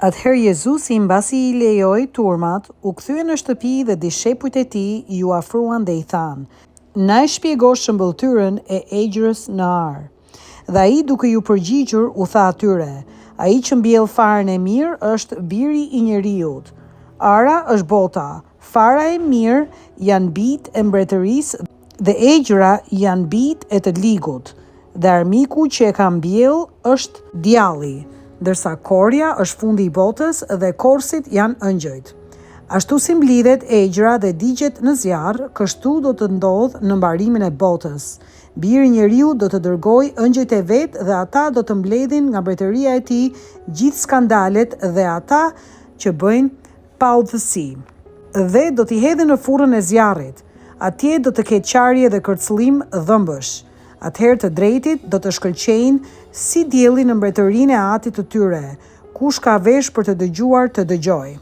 Atëherë Jezusi mbasi I lejoi turmat, u kthye në shtëpi dhe dishepujt e tij ju afruan dhe I thanë: "Na e shpjego shëmbëltyrën e egjërës në ar." Dhe ai duke ju përgjigjur u tha atyre: "Ai që mbjell farën e mirë është Biri I njeriut. Ara është bota, fara e mirë janë bijtë e mbretërisë dhe egjëra janë bijtë e të ligut. Dhe armiku që e ka mbjell është djalli, ndërsa korja është fundi I botës dhe korsit janë ëngjëjt. Ashtu si mblidhet egjëra dhe digjet në zjarr, kështu do të ndodhë në mbarimin e botës. Biri I njeriut do të dërgojë ëngjëjt e vet dhe ata do të mbledhin nga mbretëria e tij gjithë skandalet dhe ata që bëjnë paudhësi. Dhe do t'i hedhin në furrën e zjarrit. Atje do të ketë qarje dhe kërcëllim dhëmbësh. Atëherë të drejtit do të shkëlqejnë si dielli në mbretërinë e Atit të tyre. Kush ka vesh për të dëgjuar të dëgjojë."